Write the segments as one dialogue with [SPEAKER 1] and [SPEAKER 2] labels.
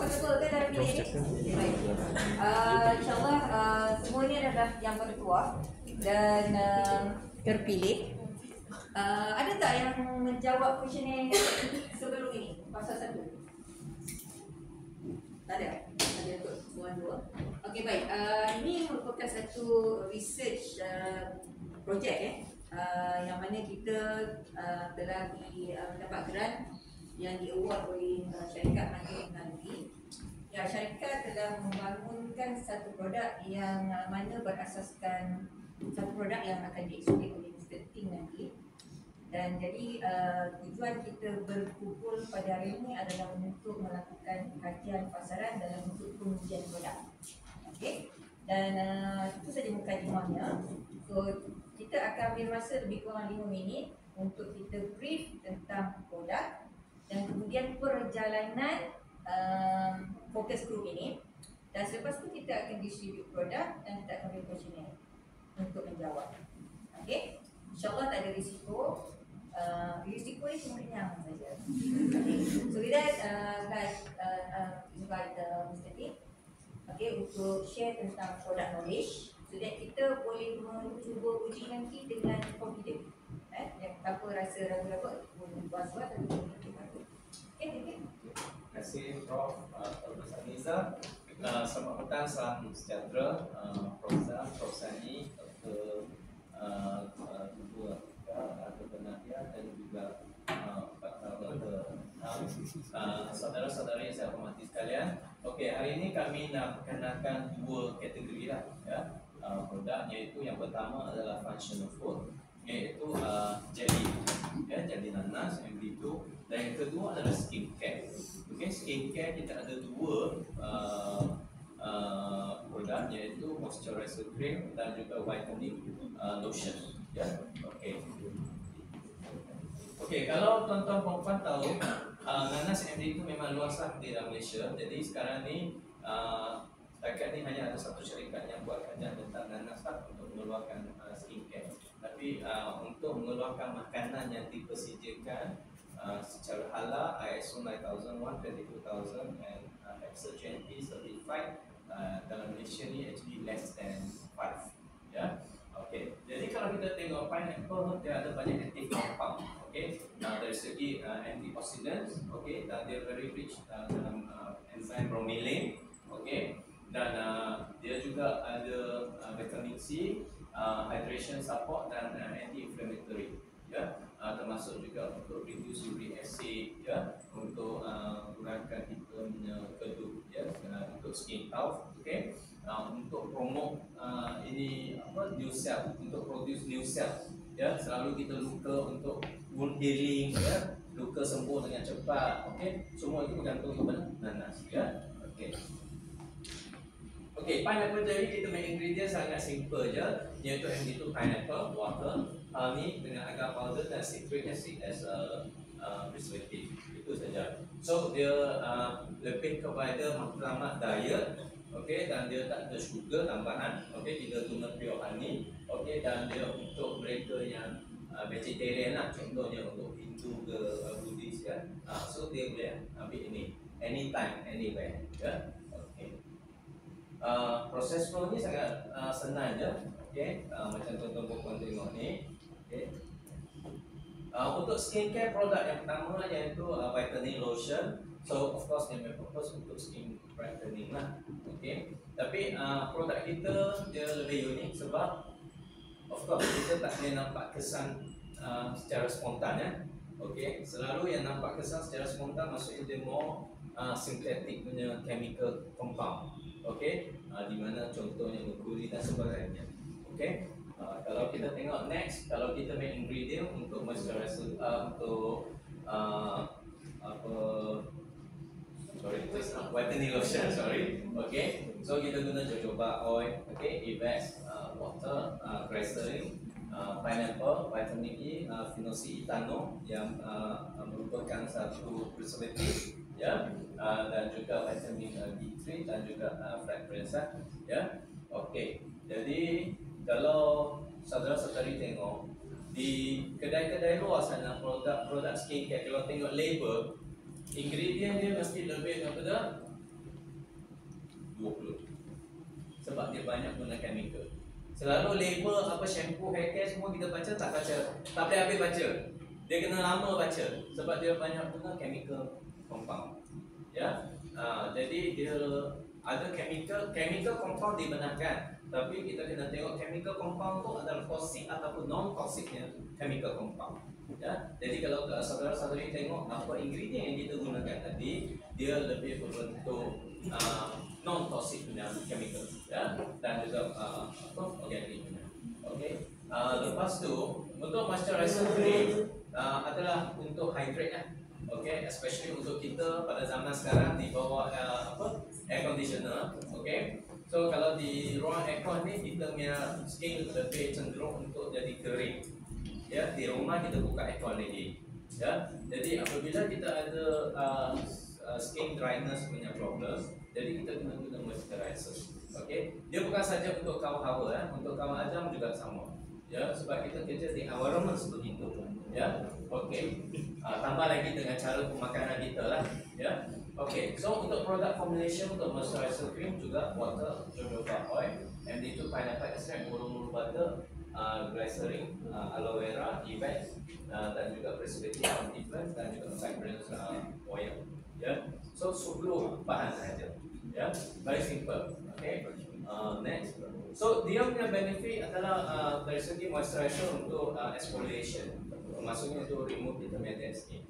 [SPEAKER 1] comfortable ke dalam bilik ni? Okay, baik. InsyaAllah semua ni adalah yang bertuah dan terpilih. Ada tak yang menjawab questionnaire sebelum ini? Pasal satu? Tak ada? Ada untuk semua dua? Okey, baik. Ini merupakan satu research projek yang mana kita telah mendapat grant yang di-award oleh syarikat Mandir Teknologi. Ya, syarikat telah membangunkan satu produk yang mana berasaskan satu produk yang akan dieksploit oleh Mr. Ting nanti. Dan jadi tujuan kita berkumpul pada hari ini adalah untuk melakukan kajian pasaran dalam bentuk pengujian produk. Okey. Dan itu saja mukadimahnya. So kita akan ambil masa lebih kurang 5 minit untuk kita brief tentang produk dan kemudian perjalanan fokus group ini, dan selepas itu kita akan distribute produk dan kita akan ambil questionnaire untuk menjawab. Okey, InsyaAllah tak ada risiko. Risiko ni cuma kenyang saja. Okay. So with that, guys, invite Mr. Tim untuk share tentang product knowledge so that kita boleh mencuba uji nanti dengan confident. Yang tanpa rasa ragu-ragu boleh buat-buat dan boleh melakukan. Terima
[SPEAKER 2] kasih Prof. Profesor Niza. Selamat petang, salam sejahtera Prof. Zah, Prof. Sani, Dr. Nadia dan juga saudara-saudari yang saya hormati sekalian. Okey, hari ini kami nak perkenalkan dua kategori lah, ya. Produk, iaitu yang pertama adalah functional food, iaitu jelly, ya, jelly nanas MD2, dan yang kedua adalah skincare. Okey, skincare kita ada dua produk, iaitu moisturizer cream dan juga whitening lotion, ya. Okey, kalau tuan-tuan puan-puan tahu, nanas MD itu memang luaslah di dalam Malaysia. Jadi sekarang ni setakat ni hanya ada satu syarikat yang buat kajian tentang nanas untuk mengeluarkan skincare. Tapi untuk mengeluarkan makanan yang dipersediakan secara halal, ISO 9001, 22000 and EFSA GMP certified, dalam Malaysia ni actually less than 5, ya. Okey, jadi kalau kita tengok pineapple, dia ada banyak active compound, okey, dari segi antioxidants, okey, dan dia very rich dalam enzim bromelain, okey, dan dia juga ada vitamin C, hydration support dan anti-inflammatory, ya, termasuk juga untuk reduce uric acid, ya, untuk kurangkan hitamnya kedut, ya, untuk skin health, okey, untuk promote ini new cell, untuk produce new cell, ya, selalu kita luka untuk wound healing, ya, luka sembuh dengan cepat, okey, semua itu bergantung kepada nanas, ya. Okey, pineapple jelly kita main ingredient sangat simple je, iaitu MD2 pineapple, water, honey dengan agar powder dan citric acid as a preservative. Itu saja. So dia lebih kepada matlamat diet, okey, dan dia tak ada sugar tambahan, okey, kita guna pure honey, okey, dan dia untuk mereka yang vegetarian lah, contohnya untuk Hindu ke Buddhis kan, so dia boleh ambil ini anytime, anywhere, ya. Proses flow ni sangat senang je, okey, macam tuan-tuan tengok ni, okey. Untuk skincare produk yang pertama iaitu whitening lotion. So of course dia purpose untuk skin brightening lah, okey. Tapi produk kita dia lebih unik sebab of course kita tak boleh nampak kesan secara spontan, ya. Okey, selalu yang nampak kesan secara spontan maksudnya dia more synthetic punya chemical compound. Okey, di mana contohnya merkuri dan sebagainya. Okey, kalau kita tengok next, kalau kita main ingredient untuk moisturizer, untuk whitening lotion, okey. So kita guna jojoba oil, okey, Evex, water, glycerin, pineapple, vitamin E, phenoxyethanol yang merupakan satu preservatif, ya, dan juga vitamin B3 dan juga fragrance, ya. Okey, jadi kalau saudara-saudari tengok di kedai-kedai luar sana produk skincare, kalau tengok label ingredient dia mesti lebih daripada sebab dia banyak guna chemical. Selalu label apa shampoo, hair care semua kita baca tak baca, tak boleh habis baca. Dia kena lama baca sebab dia banyak guna chemical compound. Ya, jadi dia ada chemical compound dibenarkan, tapi kita kena tengok chemical compound tu adalah toxic ataupun non toxicnya chemical compound. Ya, jadi kalau saudara-saudari tengok apa ingredient yang kita gunakan tadi, dia lebih berbentuk non toxic punya chemical, ya, dan juga organic punya. Okey. Lepas tu untuk moisturizer cream adalah untuk hydrate lah. Okay, especially untuk kita pada zaman sekarang di bawah air conditioner. Okay, so kalau di ruang aircon ni kita punya skin lebih cenderung untuk jadi kering. Ya, di rumah kita buka aircon lagi. Ya, jadi apabila kita ada skin dryness punya problem, jadi kita kena guna moisturizer. Okay, dia bukan saja untuk kaum hawa, untuk kaum ajam juga sama. Ya, sebab kita kerja di environment seperti itu. Ya, okey. Tambah lagi dengan cara pemakanan kita lah. Ya, okey. So untuk produk formulation untuk moisturizer cream juga water, jojoba oil, MD2 pineapple extract, mulu-mulu butter, glycerin, aloe vera, evax, dan juga precipitate anti-plant dan juga cypress oil. Ya, so 10 bahan saja. Ya, very simple. Okay. Next. So dia punya benefit adalah dari segi moisturizer untuk exfoliation, maksudnya untuk remove kita punya dead skin.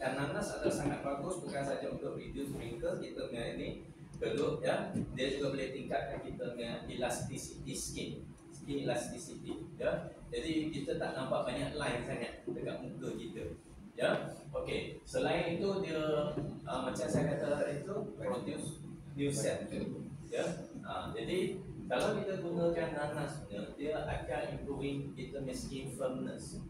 [SPEAKER 2] Dan nanas adalah sangat bagus bukan saja untuk reduce wrinkles kita punya ini kedut, ya, dia juga boleh tingkatkan kita punya elasticity skin elasticity, ya. Jadi kita tak nampak banyak line sangat dekat muka kita. Ya, okey. Selain itu dia macam saya kata tadi itu produce new cell. Ya, jadi kalau kita gunakan nanas dia akan improving kita punya skin firmness.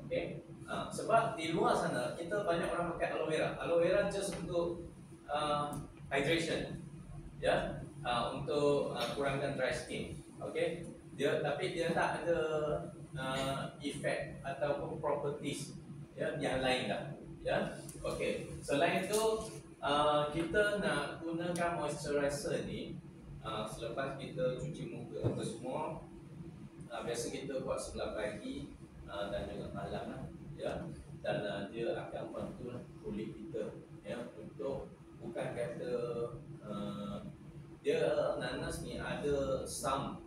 [SPEAKER 2] Okey, sebab di luar sana kita banyak orang pakai aloe vera. Aloe vera just untuk hydration, ya, untuk kurangkan dry skin. Okey, tapi dia tak ada efek ataupun properties, ya, yang lain dah. Ya, okey. Selain itu kita nak gunakan moisturizer ni selepas kita cuci muka apa semua. Biasa kita buat sebelah pagi dan juga malam lah, ya. Dan dia akan bantu kulit kita, ya, untuk bukan kata dia nanas ni ada some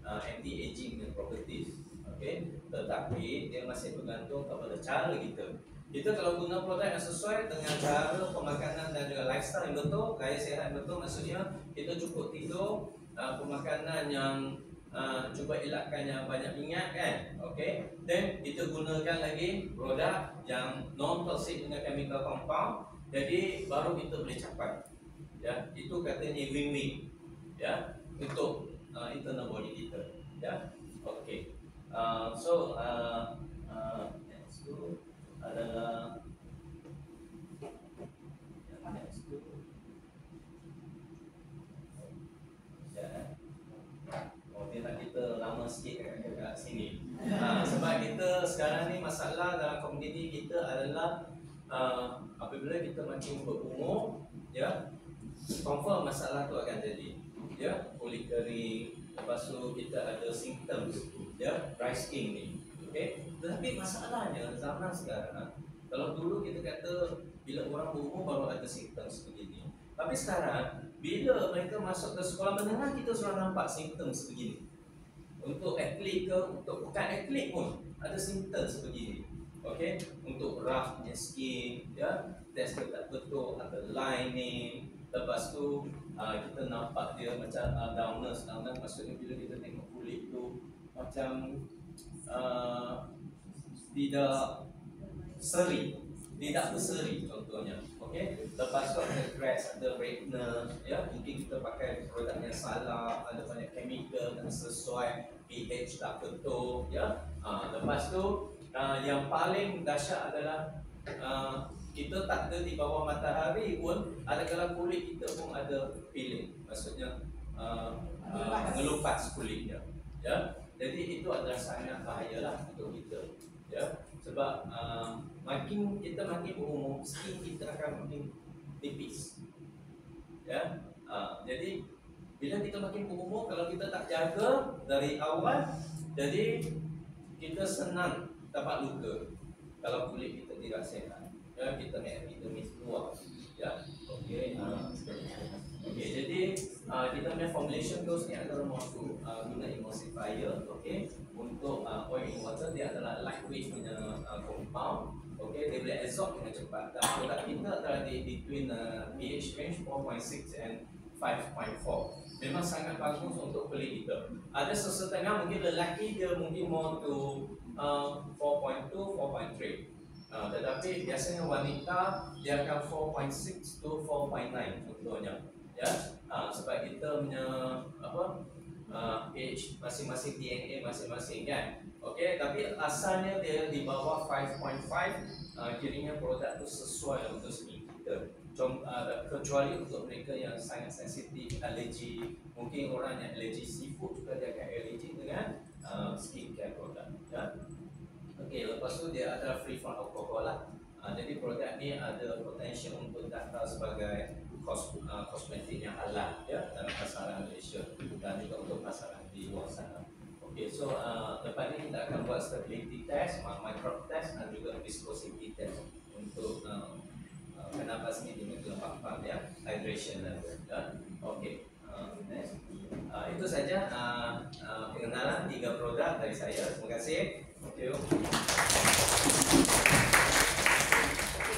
[SPEAKER 2] anti-aging properties. Okay, tetapi dia masih bergantung kepada cara kita. Kita kalau guna produk yang sesuai dengan cara pemakanan dan juga lifestyle yang betul, gaya sihat yang betul, maksudnya kita cukup tidur, pemakanan yang cuba elakkan yang banyak minyak, kan. Okay, then kita gunakan lagi produk yang non-toxic dengan chemical compound, jadi baru kita boleh capai, ya, itu katanya win-win, ya, untuk internal body kita, ya. Okay. So next tu adalah next tu dia nak kita lama sikit kat sini. Sebab kita sekarang ni masalah dalam komuniti kita adalah apabila kita makin berumur, ya, confirm masalah tu akan jadi, ya, kulit kering, lepas tu kita ada symptoms, ya, dry skin ni. Okay? Tetapi masalahnya zaman sekarang, kalau dulu kita kata bila orang berumur baru ada symptoms begini, tapi sekarang bila mereka masuk ke sekolah menengah kita sudah nampak symptoms begini. Untuk atlet ke, untuk bukan atlet pun ada symptoms begini. Okay? Untuk roughnya skin, ya, test tak betul, ada lining. Lepas tu kita nampak dia macam downness, maksudnya bila kita tengok kulit tu macam tidak seri, tidak berseri contohnya. Okey, lepas tu ada cracks, ada redness, ya, mungkin kita pakai produk yang salah, ada banyak chemical tak sesuai, pH tak betul, ya. Lepas tu yang paling dahsyat adalah kita tak ada di bawah matahari pun, adakala kulit kita pun ada peeling, maksudnya mengelupas kulitnya, ya. Jadi itu adalah sangat bahayalah untuk kita, ya, sebab makin kita makin berumur, skin kita akan makin tipis, ya. Jadi Bila kita makin berumur, kalau kita tak jaga dari awal, jadi kita senang dapat luka kalau kulit kita tidak sehat. Ya, kita epidermis luar. Ya, okey. Okey, jadi kita punya formulation dose ni adalah masuk guna emulsifier, okey. Untuk oil in water, dia adalah lightweight punya compound. Okey, dia boleh absorb dengan cepat. Dan produk kita adalah di between pH range 4.6 and 5.4. Memang sangat bagus untuk kulit kita. Ada sesetengah mungkin lelaki dia mungkin more to 4.2, 4.3. Tetapi biasanya wanita dia akan 4.6 to 4.9 contohnya. Ya, sebab kita punya pH masing-masing DNA masing-masing kan. Okey, tapi asalnya dia di bawah 5.5, kiranya produk tu sesuai untuk skin kita. Kecuali untuk mereka yang sangat sensitif, alergi, mungkin orang yang alergi seafood juga dia akan alergi dengan skincare produk. Ya. Okey, lepas tu dia adalah free from alcohol lah. Jadi produk ni ada potensi untuk daftar sebagai kosmetik yang halal ya dalam pasaran Malaysia dan juga untuk pasaran di luar sana. Okey, so lepas ni kita akan buat stability test, microbe test dan juga viscosity test untuk kenapa sini dimaksud pump ya, hydration level ya. Okey. Next. Itu saja pengenalan 3 produk dari saya. Terima kasih. Thank you.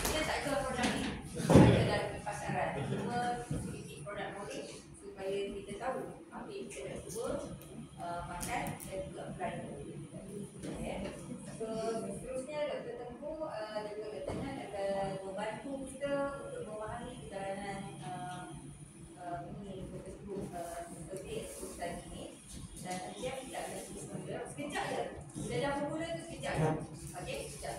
[SPEAKER 1] Kita tak jual produk ni, ada dalam pasaran. Cuma sedikit produk knowledge supaya kita tahu apa yang kita nak cuba makan dan juga apply. So seterusnya Dr. Tengku dan juga Dr. Nan akan membantu kita untuk memahami perjalanan ini bertemu seperti ekspos ini. Dan nanti kita akan tuliskan dia sekejap je. Bila dah bermula tu sekejap je. Okey, sekejap.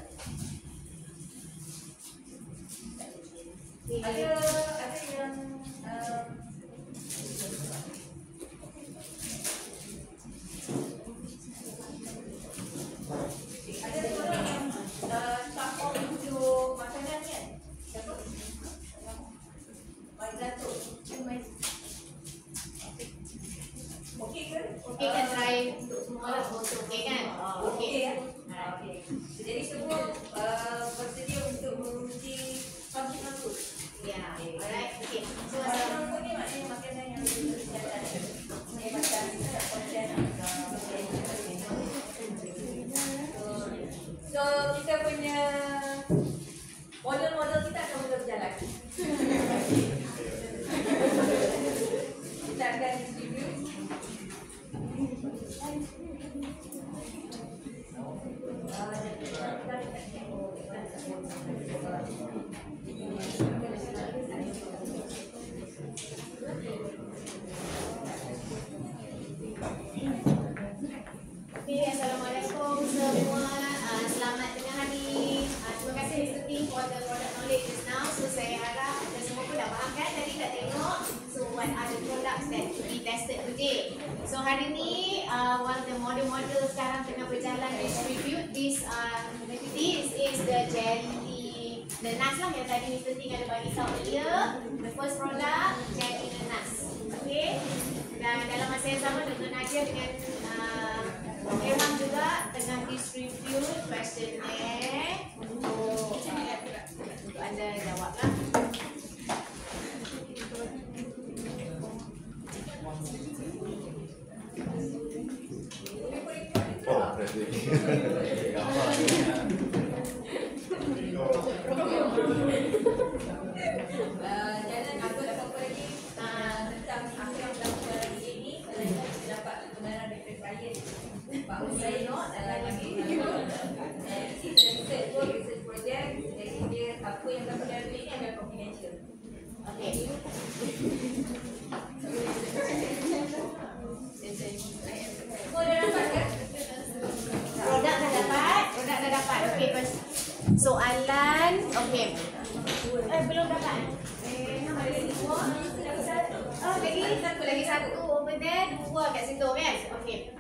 [SPEAKER 1] Ada yang ada orang yang tak mau tunjuk makanan kan? Siapa? Maizatul. Okey ke?
[SPEAKER 3] Okey kan try untuk semua lah, okey kan?
[SPEAKER 1] Okey ya. Okey. Jadi semua bersedia untuk menguji functional food.
[SPEAKER 3] Ya, alright. Okey. So
[SPEAKER 1] Functional food ni maknanya makanan yang berjalan. Macam kita nak konsen. So kita punya model-model kita akan mula berjalan. Kita akan distribute.
[SPEAKER 3] Okay, Assalamualaikum semua. Selamat tengah hari. Terima kasih Mr. Tim for the product knowledge just now. So saya harap anda semua pun dah faham kan, tadi dah tengok. So what are the products that we tested today. So hari ni while the model-model sekarang tengah berjalan distribute, this is the jelly nanas lah yang tadi Mr. Ting ada bagi tahu earlier. The first product, jelly nanas. Okay. Dan dalam masa yang sama Dr. Nadia dengan Ilham juga tengah distribute questionnaire untuk anda jawab lah.
[SPEAKER 1] Jangan aku nak apa lagi tentang apa yang berlaku dalam video ni. Kalau kita dapat kebenaran dari klien, Pak Hussein lagi kita research project. Jadi dia apa yang berlaku dalam video ni adalah confidential.
[SPEAKER 3] Okay.
[SPEAKER 1] Semua dah dapat kan?
[SPEAKER 3] Produk dah dapat. Okay, first soalan. Okay. Belum dapat. Lagi satu over there, 2 kat situ kan? Okay.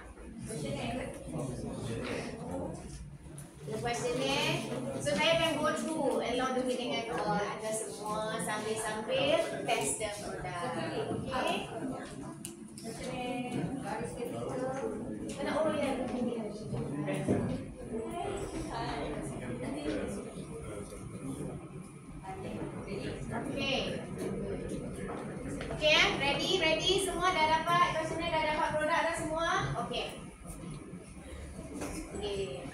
[SPEAKER 3] The questionnaire. So saya akan go through along the way dengan anda semua sambil test the product. Okay? Kena oh ya. Okay. Okay, ready semua dah dapat questionnaire, dah dapat produk dah semua? Okay. Okay.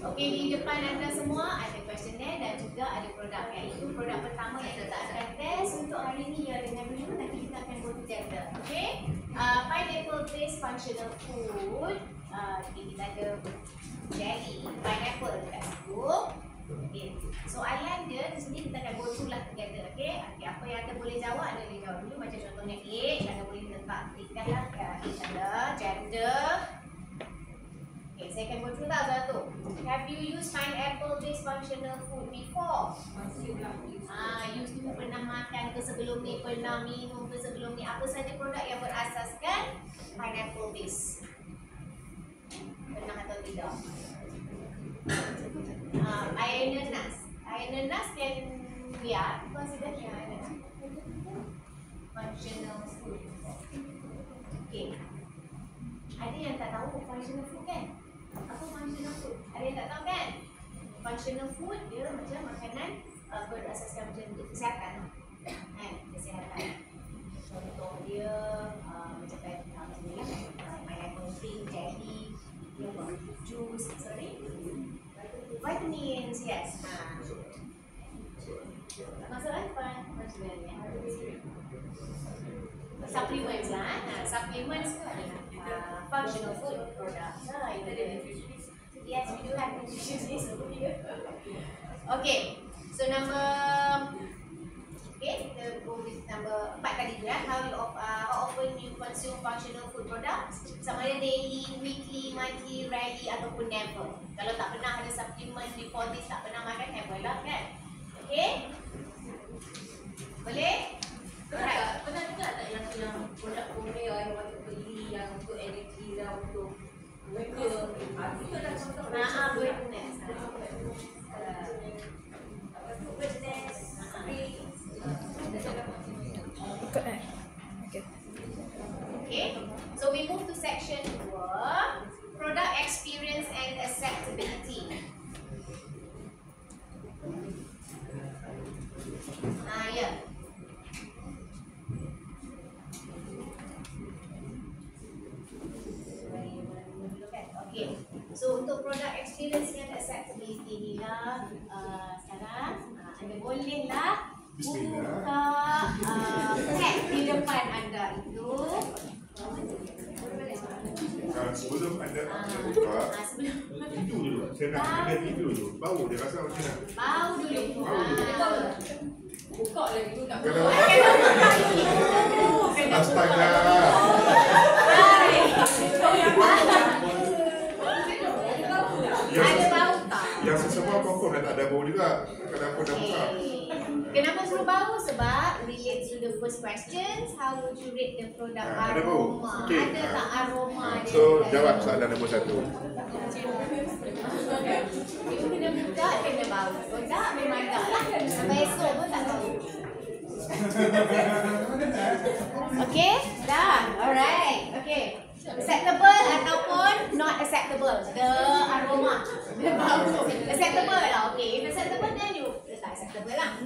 [SPEAKER 3] Okay, di depan anda semua ada questionnaire dan juga ada produk. Iaitu produk pertama yang kita akan test untuk hari ini ya dengan dulu, nanti kita akan go together. Okay, pineapple based functional food. Okay, kita ada jelly pineapple dekat situ. Okay, soalan dia di sini kita akan go through lah together. Okay, apa yang anda boleh jawab, anda boleh jawab dulu. Macam contohnya age, anda boleh letak tikkan lah. Age anda, gender. Okay, saya akan go through tak satu. Have you used pineapple based functional food before? You pernah makan ke sebelum ni, pernah minum ke sebelum ni? Apa saja produk yang berasaskan pineapple based? Pernah atau tidak? Ananas. Ananas can biar consider ananas functional food. Okay. Ada yang tak tahu functional food kan? Apa functional food? Ada yang tak tahu kan? Functional food dia macam makanan berasaskan macam kesihatan. Kesihatan. Contoh dia macam pineapple cream, jelly, juice, vitamins, yes. Masuk kan? Supplements lah. Supplements tu adalah functional food products. Yes, we do have nutritionists over here. Okay, so kita go with number 4 tadi tu ya. How often you consume functional food products? Sama ada daily, weekly, monthly, rarely ataupun never. Kalau tak pernah ada supplement before this, tak pernah makan, never lah kan? Okay? Boleh?
[SPEAKER 1] Pernah juga tak yang produk Korea yang waktu beli yang untuk energy lah, untuk mereka itu dah contoh
[SPEAKER 3] goodness. Okay, so we move to section 2, product experience and acceptability. Yeah. Okay, so untuk product experience dan acceptability ni lah, sekarang anda bolehlah buka tag di depan anda itu.
[SPEAKER 4] Sebelum anda buka, tidur dulu. Saya nak anda tidur dulu. Bau dia rasa macam mana?
[SPEAKER 3] Bau dulu.
[SPEAKER 1] buka lagi tu tak
[SPEAKER 4] Kalau
[SPEAKER 3] Kena
[SPEAKER 4] astaga.
[SPEAKER 3] Ada bau tak?
[SPEAKER 4] Yang sesemua confirm dah tak ada bau juga. Kenapa dah buka?
[SPEAKER 3] Kenapa suruh bau? Sebab relate to the first questions, how would you rate the product
[SPEAKER 4] Ada bau.
[SPEAKER 3] aroma?
[SPEAKER 4] Okey.
[SPEAKER 3] Ada tak aroma dia?
[SPEAKER 4] So jawab soalan nombor 1.
[SPEAKER 3] Itu kena buka, kena bau. Kalau tak, memang tak lah. Sampai esok pun tak bau. Okay, dah. Alright. Okay. Acceptable ataupun not acceptable? The aroma, the bau. Acceptable lah. Okay, if acceptable then you tak acceptable lah.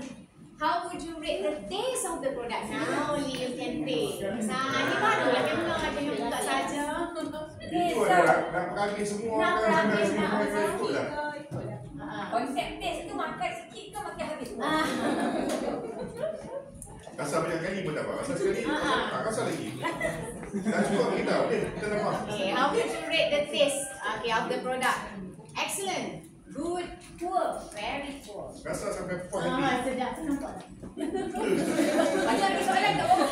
[SPEAKER 3] How would you rate the taste of the product? Now only you can taste. Ni baru lah kena kena buka saja.
[SPEAKER 4] Itu adalah nak pergi semua
[SPEAKER 3] Nak
[SPEAKER 4] kan
[SPEAKER 3] pergi,
[SPEAKER 4] sana
[SPEAKER 3] nak
[SPEAKER 4] semua
[SPEAKER 3] pergi.
[SPEAKER 4] ikutlah.
[SPEAKER 1] konsep test tu makan sikit ke makan habis?
[SPEAKER 4] Rasa banyak kali pun tak apa. Rasa sekali, rasa lagi. Dah cukup kita, boleh kita nampak.
[SPEAKER 3] Okay, how would you rate the taste of the product? Excellent, good, poor, very poor.
[SPEAKER 4] Rasa sampai puas hati.
[SPEAKER 3] Sedap tu nampak tak?
[SPEAKER 1] Banyak lagi soalan kat bawah.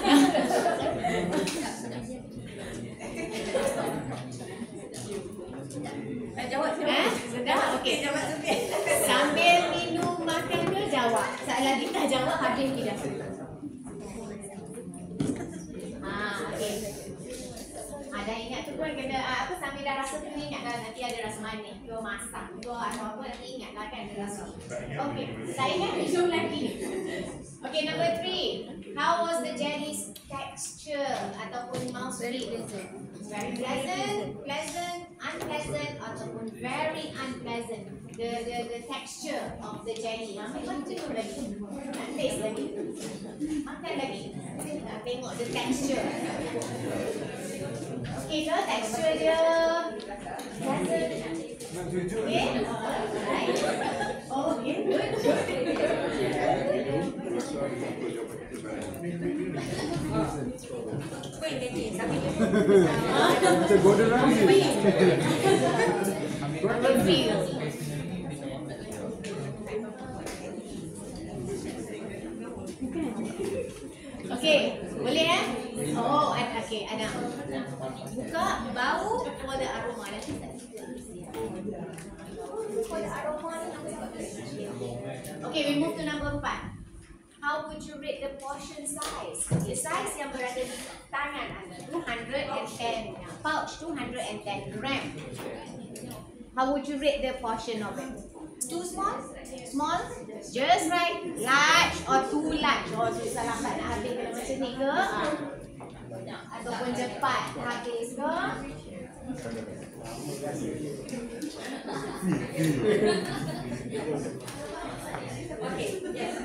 [SPEAKER 1] Jawab
[SPEAKER 3] Sedap, okay.
[SPEAKER 1] Jawab sikit.
[SPEAKER 3] Sambil minum makan ke jawab? Soalan kita jawab habis tidak? dah ingat tu pun kena apa sambil dah rasa tu ingat lah nanti ada rasa manis ke masak ke atau apa nanti ingat lah kan ada rasa. Okay, tak ingat minum lagi. Okay, number 3. How was the jelly's texture ataupun mouthfeel? Very pleasant, unpleasant ataupun very unpleasant. The texture of the jelly. Ambil tu lagi. Nak taste lagi. Makan lagi. Nak tengok the texture. Okay ke texture dia? Pleasant. Okay? Alright. Oh, okay. Good.
[SPEAKER 1] Wait, nanti sambil
[SPEAKER 5] Macam Gordon Ramsay.
[SPEAKER 3] Number 3. Okay, boleh Oh, okay, ada. Buka bau for the aroma. Nanti tak for the aroma. Okay, we move to number 4. How would you rate the portion size? The size yang berada di tangan anda 210, pouch 210 gram. How would you rate the portion of it? Too small? Small? Just right? Large or too large? Oh, susah lambat nak habis kalau macam ni ke? Ataupun cepat habis ke?
[SPEAKER 1] Okay, yes.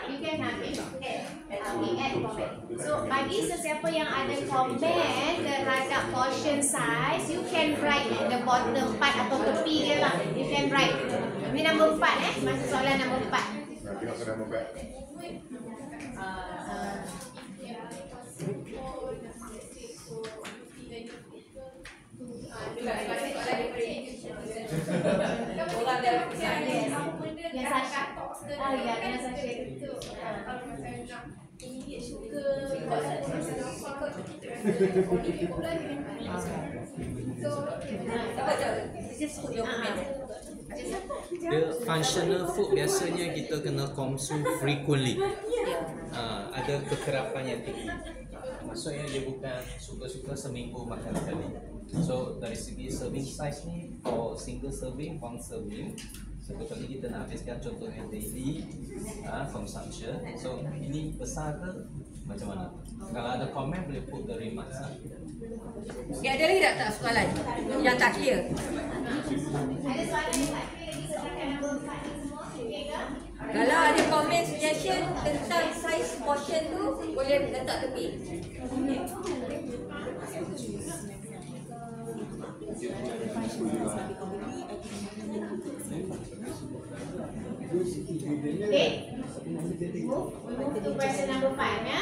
[SPEAKER 3] You can add comment. So bagi sesiapa yang ada komen terhadap portion size, you can write at the bottom part atau tepi dia lah. You can write. Ini nombor 4 masuk soalan nombor 4.
[SPEAKER 4] Tengok ke nombor 4.
[SPEAKER 1] Orang dalam pesan
[SPEAKER 3] Yang Sasha. Oh ya, kena Sasha.
[SPEAKER 1] just put your comment.
[SPEAKER 2] The functional food biasanya kita kena consume frequently. Ada kekerapan yang tinggi. Maksudnya dia bukan suka-suka seminggu makan sekali. So dari segi serving size ni, for single serving, one serving, sebetulnya kita nak habiskan contohnya daily consumption. So ini besar ke macam mana? Kalau ada komen boleh put the remarks.
[SPEAKER 1] Okay, ada lagi tak soalan yang tak clear?
[SPEAKER 3] Ada soalan yang tak clear lagi silakan nombor 4 ni semua. Okey ke?
[SPEAKER 1] Kalau ada komen suggestion tentang size portion tu, boleh letak tepi.
[SPEAKER 3] Okay. Move to question number 5 ya.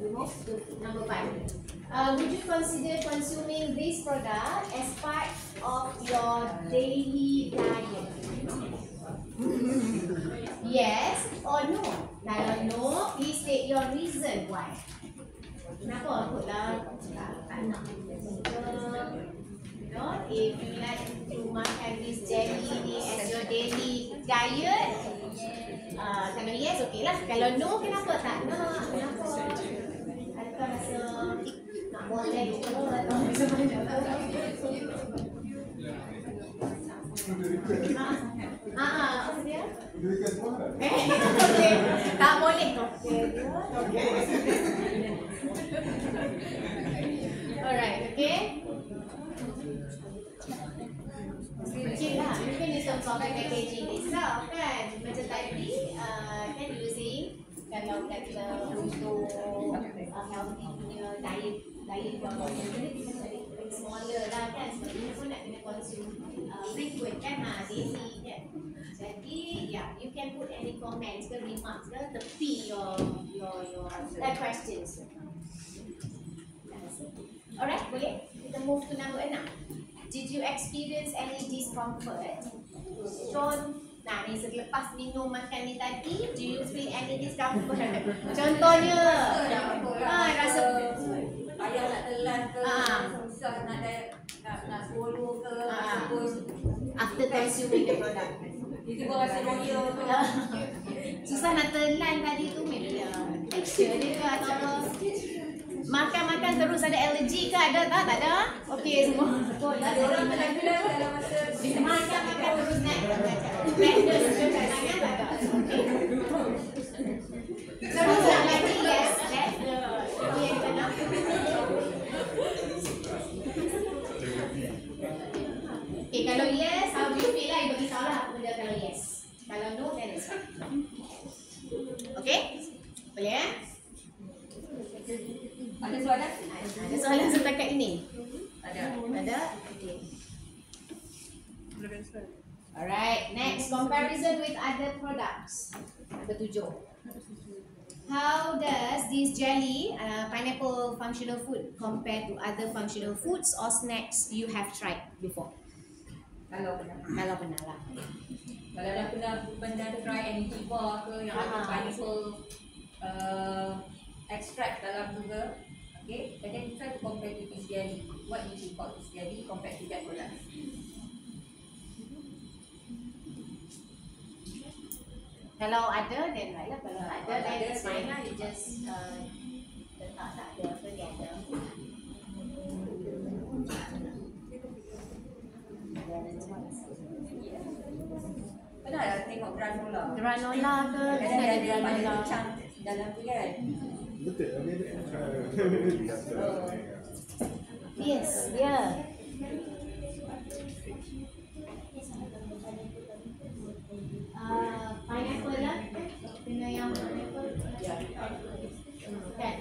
[SPEAKER 3] Move to number 5. Would you consider consuming this product as part of your daily diet? Yes or no? Kalau no, please state your reason why. Kenapa kot lah tak nak? You know, if you like to makan this jelly ni as your daily diet, kalau yes, okey lah. Kalau no, kenapa tak nak? Kenapa? Adakah rasa nak boleh ke atau macam mana? Apa dia? Okay. Tak boleh. Alright, okay. Kecil lah, mungkin disebabkan packaging itself kan. Macam tadi, kan using kalau kata untuk healthy punya diet kalau kita cari smaller lah kan. Sebab ini pun nak kena consume frequent kan, daily kan. Jadi, yeah, you can put any comments ke remarks ke tepi your questions. Alright, boleh? Kita move to number 6. Did you experience any discomfort? Nah, ni selepas minum makan ni tadi, do you feel any discomfort? Contohnya, rasa
[SPEAKER 1] ayah nak telan ke, susah nak swallow ke,
[SPEAKER 3] after consuming the product.
[SPEAKER 1] itu pun rasa roya ke.
[SPEAKER 3] Susah nak telan tadi tu maybe texture dia ke atau apa. Makan-makan terus ada alergi ke, ada tak? Tak ada? Okey semua. Betul lah.
[SPEAKER 1] Ada orang telan telan dalam masa
[SPEAKER 3] Makan-makan terus naik. Redness ke tangan tak ada. Terus nak lagi yes. That's the yang kena. Okay, kalau yes, how do you feel lah? You beritahu lah apa benda kalau yes. Kalau no, then it's fine. Okay? Boleh eh?
[SPEAKER 1] ada soalan?
[SPEAKER 3] Ada soalan setakat ini?
[SPEAKER 1] Ada.
[SPEAKER 3] Ada? Okay. Alright, next, comparison with other products. Number 7. How does this jelly, pineapple functional food, compare to other functional foods or snacks you have tried before?
[SPEAKER 1] Kalau pernah.
[SPEAKER 3] Kalau pernah lah.
[SPEAKER 1] Kalau dah pernah try energy bar ke yang ada pineapple extract dalam juga. Okay, and then try to compare to this jelly. What do you call this jelly compared to that product?
[SPEAKER 3] Kalau ada, then right lah. Kalau ada, then it's fine lah. You just letak tak ada apa dia ada.
[SPEAKER 1] Pernah dah tengok granola?
[SPEAKER 3] Granola ke?
[SPEAKER 1] Kadang
[SPEAKER 3] Ada
[SPEAKER 1] ada
[SPEAKER 3] granola.
[SPEAKER 1] kacang dalam tu kan?
[SPEAKER 5] Betul, habis ada.
[SPEAKER 3] Yes, dia. Pineapple lah. Kena yang pineapple. Kan?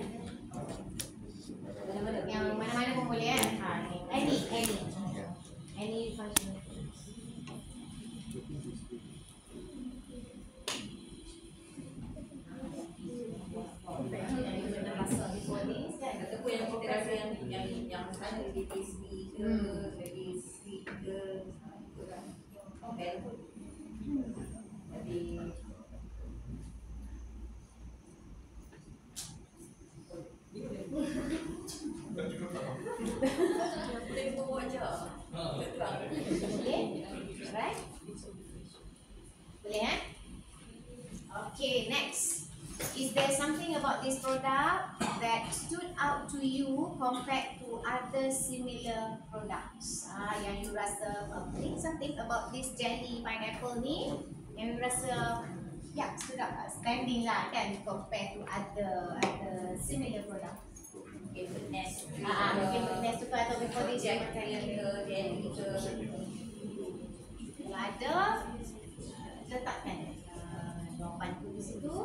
[SPEAKER 3] Yang mana-mana pun boleh kan? Any function.
[SPEAKER 1] Ataupun yang kita rasa yang sana lebih tasty ke, lebih sweet ke, tu kan? Compare pun. Jadi boleh bawa je.
[SPEAKER 3] Boleh? Alright? Boleh eh? Okay, next. Is there something about this product that stood out to you compared to other similar products? Yang you rasa something about this jelly pineapple ni yang you rasa stood out, standing lah kan compared to other similar products.
[SPEAKER 1] Goodness.
[SPEAKER 3] Mungkin goodness tu atau before this you makan
[SPEAKER 1] jelly ke.
[SPEAKER 3] Kalau ada, letakkan jawapan tu di situ.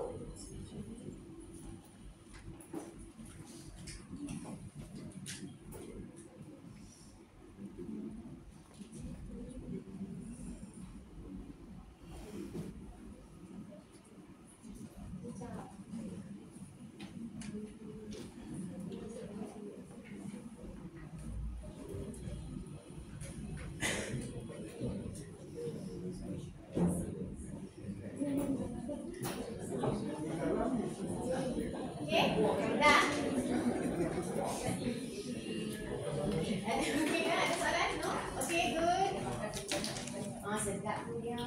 [SPEAKER 3] Sedap tu dia.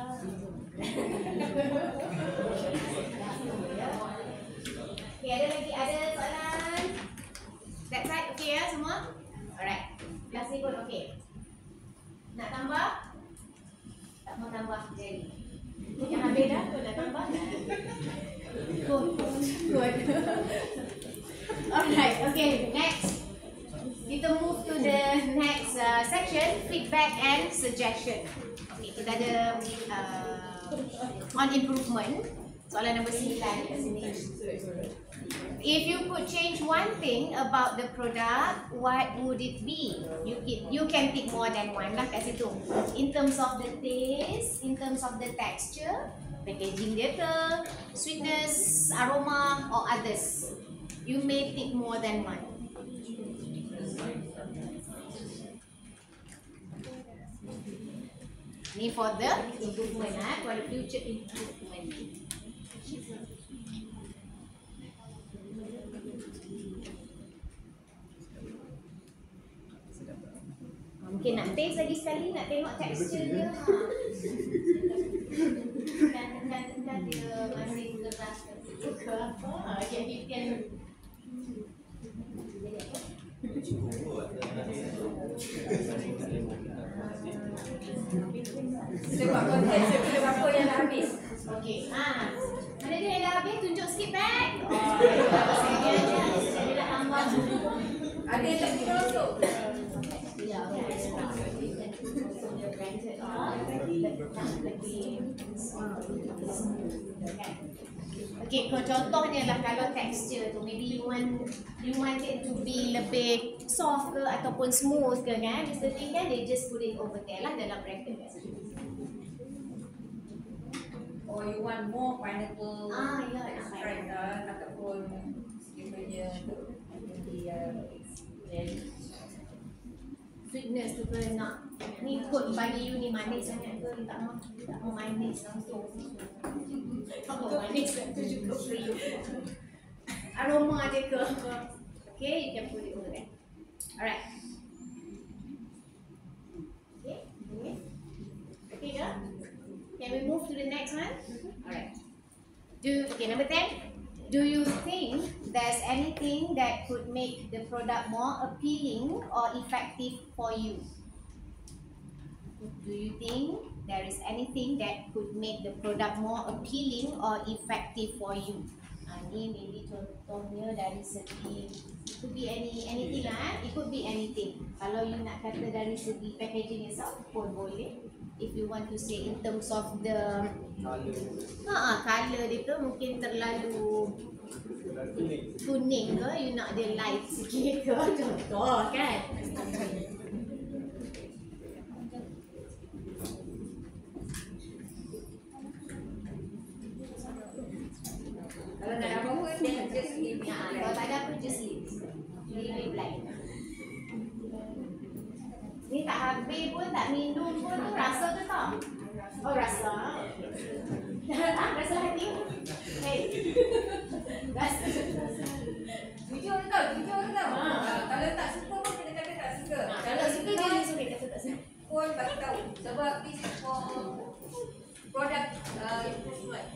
[SPEAKER 3] Okay, ada soalan? That's right, okay ya semua? Alright, last pun okay. Nak tambah? Tak mau tambah jelly. Yang habis dah, tu nak tambah? Good. Alright, okay, next. Kita move to the next section, feedback and suggestion. Okay, kita ada on improvement. Soalan nombor 9 kat sini. If you could change one thing about the product, what would it be? You can pick more than one lah kat situ. In terms of the taste, in terms of the texture, packaging dia ke, sweetness, aroma or others. You may pick more than one. Ni for the improvement, for the future improvement. Mungkin nak taste lagi sekali, nak tengok tekstur dia. Kan dia masih keras ke apa? Jadi kan
[SPEAKER 1] Kita buat konten berapa yang dah habis.
[SPEAKER 3] okey. Mana dia yang dah habis? Tunjuk sikit back. Saya dah tambah.
[SPEAKER 1] Ada yang tak kita masuk. Okay, contohnya lah kalau texture tu, maybe you want it to be lebih soft ke ataupun smooth ke kan, Mr. Ting kan, they just put it over there lah dalam bracket. Or you want more pineapple
[SPEAKER 3] Ya,
[SPEAKER 1] extract ataupun dia punya tu
[SPEAKER 3] sweetness tu ke nak ni kot bagi you ni manis sangat ke, you tak mau manis langsung, tak mau manis tu juga free aroma dia ke, okay, you can put it over there. Alright, okay ke? Can we move to the next one? Alright, okay, number 10. Do you think there's anything that could make the product more appealing or effective for you? Do you think there is anything that could make the product more appealing or effective for you? Ini maybe contohnya dari segi, it could be anything lah, it could be anything. Kalau you nak kata dari segi packaging itself pun boleh. If you want to say in terms of the color dia tu mungkin terlalu kuning ke, you nak dia light sikit ke, contoh kan.
[SPEAKER 1] Kalau nak apa-apa, then just leave it
[SPEAKER 3] Kalau tak ada apa, just leave it blank. Ni tak habis pun, tak minum pun, tu rasa ke tak? Oh, rasa. Rasa hati. Hey. Rasa.
[SPEAKER 1] jujur tau. Kalau tak suka pun kena kata tak suka.
[SPEAKER 3] Kalau suka, jangan suka kata tak suka.
[SPEAKER 1] pun bagi tahu. Sebab this is for product improvement.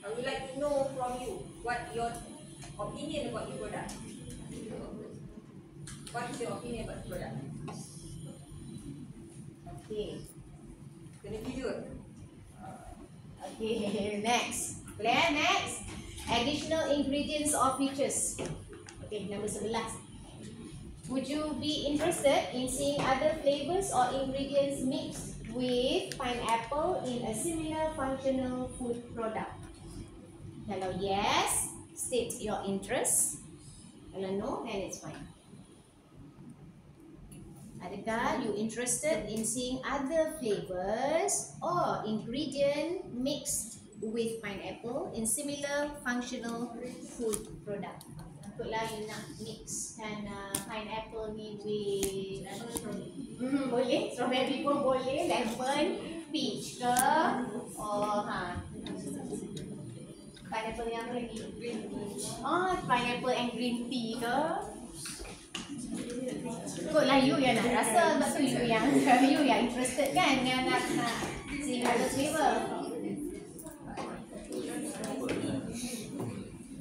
[SPEAKER 1] I would like to know from you what your opinion about the product. What is your opinion about the product?
[SPEAKER 3] Okay.
[SPEAKER 1] Kena jujur.
[SPEAKER 3] Okay, next. Clear? Next. Additional ingredients or features. Okay, number 11. Would you be interested in seeing other flavors or ingredients mixed with pineapple in a similar functional food product? Kalau yes, state your interest. Kalau no, then it's fine. Adakah you interested in seeing other flavors or ingredient mixed with pineapple in similar functional food product? Takutlah you nak mixkan pineapple ni with boleh, strawberry pun boleh, lemon, peach ke, pineapple yang apa lagi? Green tea. Pineapple and green tea ke? Ikutlah you yang nak rasa, sebab tu you yang interested kan, yang nak see other flavor.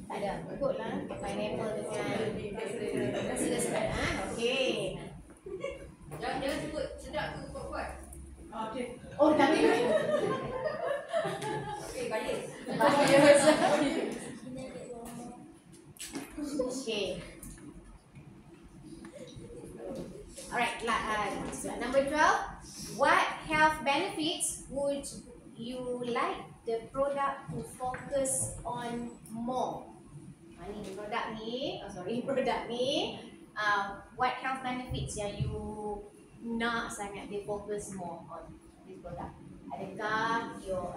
[SPEAKER 3] Tak ada, ikutlah pineapple dengan sedap-sedap. Okay.
[SPEAKER 1] Jangan sebut sedap tu kuat-kuat.
[SPEAKER 3] Okay. Oh, tapi
[SPEAKER 1] Okay, balik.
[SPEAKER 3] Okay. Alright, number 12. What health benefits would you like the product to focus on more. Ni produk ni, produk ni, what health benefits yang you nak sangat dia focus more on this product? Adakah your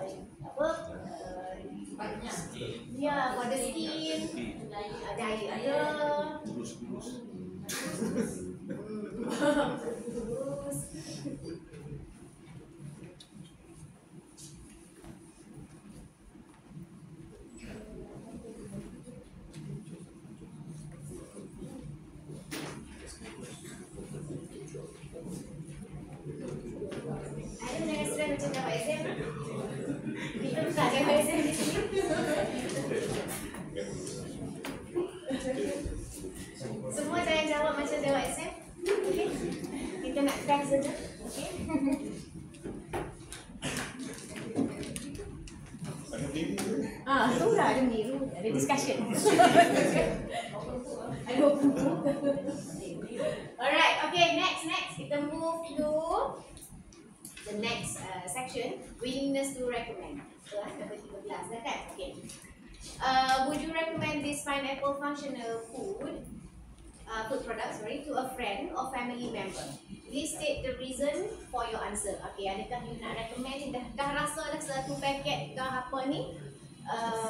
[SPEAKER 3] ya, for the skin, diet ada. Ada yang rasa macam dapat exam? Kita bukan dapat exam di sini. Semua jangan jawab macam dapat exam. Okay? Kita nak try saja. Okay? Tu lah ada biru, ada discussion. Ada buku. Alright, okay, next kita move to the next section, willingness to recommend. So, number 13 dah kan? Okay. Would you recommend this pineapple functional food product to a friend or family member? Please state the reason for your answer. Okay, adakah you nak recommend, dah rasa dah satu paket dah apa ni?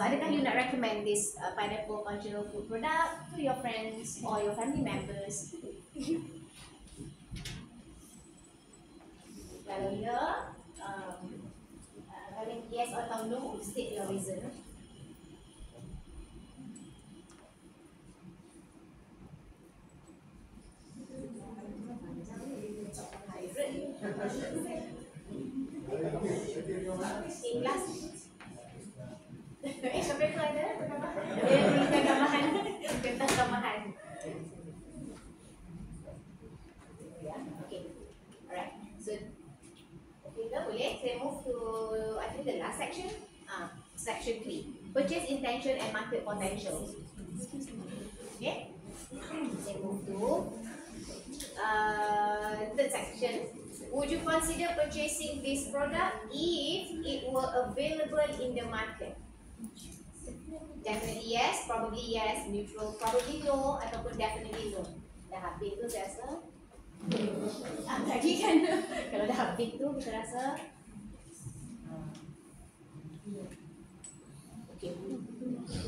[SPEAKER 3] Adakah you nak recommend this pineapple functional food product to your friends or your family members? Kalau ya, kalau yes atau no, state your reason. In class. Siapa yang ada? Tentang tambahan. Tentang tambahan. Okay. Alright. So, okay, dah boleh. Saya move to, I think the last section. Section 3. Purchase intention and market potential. Okay. Saya move to third section. Would you consider purchasing this product if it were available in the market? Definitely yes, probably yes, neutral, probably no, ataupun definitely no. Dah habis tu saya rasa. Tadi kan, kalau dah habis tu kita rasa. Okay.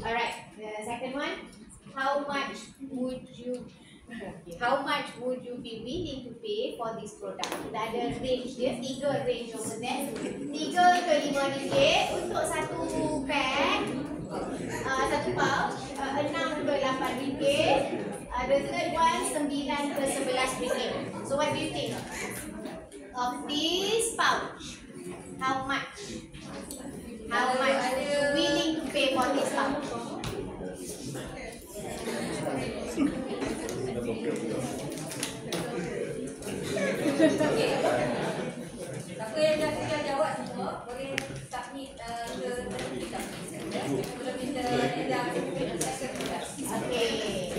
[SPEAKER 3] Alright, the second one. How much would you be willing to pay for this product? Kita ada range dia, 3 range over there. 3 ke 5 ringgit untuk satu pack, satu pouch, 6 ke 8 ringgit. The third one 9 ke 11 ringgit. So what do you think of this pouch? How much are you willing to pay for this pouch?
[SPEAKER 1] Okay. Siapa yang dah jawab semua boleh submit ke kita. Sebelum kita dah second class.
[SPEAKER 3] Okay.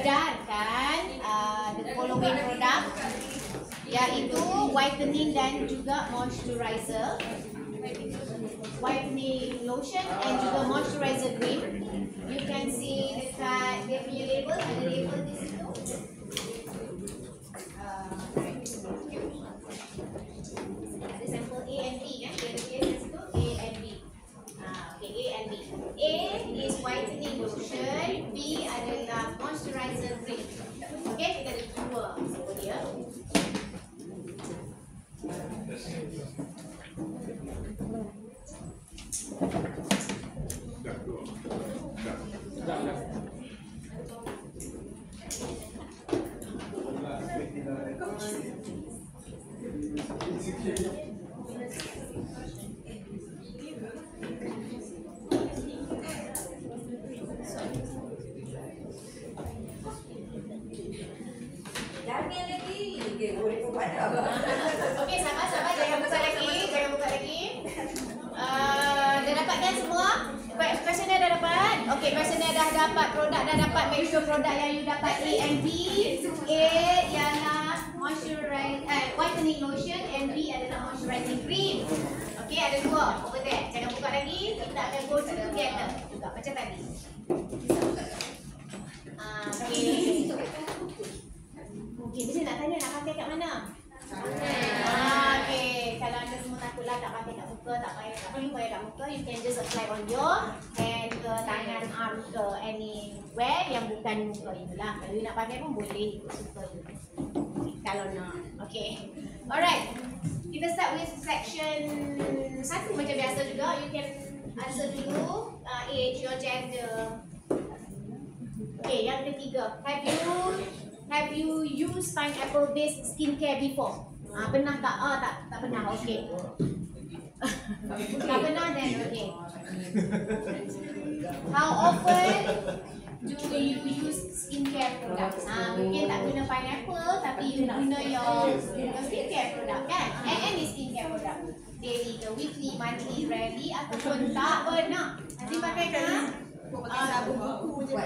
[SPEAKER 3] edarkan the following product, iaitu whitening dan juga moisturizer, whitening lotion and juga moisturizer cream. You can see dekat dia punya label, ada label di situ. Ada sampel A and B kan, dia ada di situ A and B. Okay, A and B. A is whitening lotion, B adalah moisturizer cream. Okay, kita ada dua sampel dia.
[SPEAKER 4] Dah keluar. Dah.
[SPEAKER 1] Jangan lagi. Okay, boleh buka dah.
[SPEAKER 3] Okey, sabar, jangan buka lagi. Dah dapat kan semua? Questionnaire dah dapat? Okey, questionnaire dah dapat, produk dah dapat. Make sure produk yang you dapat A and B. A ialah whitening lotion and B adalah moisturizing cream. Okey, ada dua over there. Jangan buka lagi. Kita akan go through together juga macam tadi. Okey. Okey, mesti nak tanya nak pakai kat mana? Okay, kalau anda semua takutlah tak pakai kat muka, tak perlu pakai kat muka, you can just apply on your hand ke tangan, arm ke anywhere yang bukan muka you lah. Kalau you nak pakai pun boleh, ikut suka you. Kalau nak, okay. Alright, kita start with section 1 macam biasa juga. You can answer dulu, age, your gender. Okay, yang ketiga, have you used pineapple based skincare before? Pernah tak? Tak pernah. Okay. Tak pernah then okay. How often do you use skincare products? Mungkin tak guna pineapple tapi you guna your skincare product kan? Any skincare product. Daily ke, weekly, monthly, rarely ataupun tak pernah. Nanti pakai kan?
[SPEAKER 1] Pakai sabun buku je.